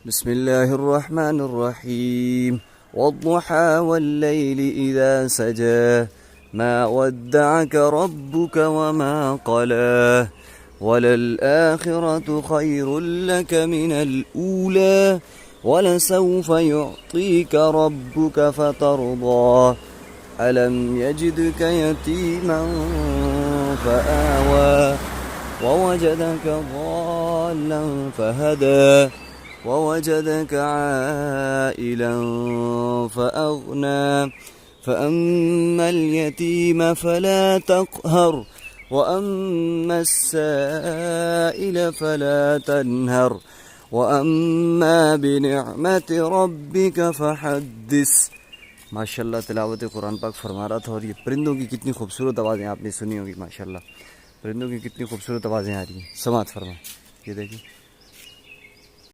بسم الله الرحمن الرحيم والضحى والليل إذا سجى ما ودعك ربك وما قلى وللآخرة خير لك من الأولى ولسوف يعطيك ربك فترضى ألم يجدك يتيما فآوى ووجدك ضالا فهدى ووجدك عائلا فأغنى فأما اليتيم فلا تقهر وأما السائل فلا تنهر وأما بنعمة ربك فحدث। माशाल्लाह तिलावत कुरान पाक फरमा रहा था। और ये परिंदों की कितनी खूबसूरत आवाज़ें आपने सुनी होगी। माशाल्लाह परिंदों की कितनी खूबसूरत आवाज़ें आ रही हैं। समात फरमा, ये देखिए।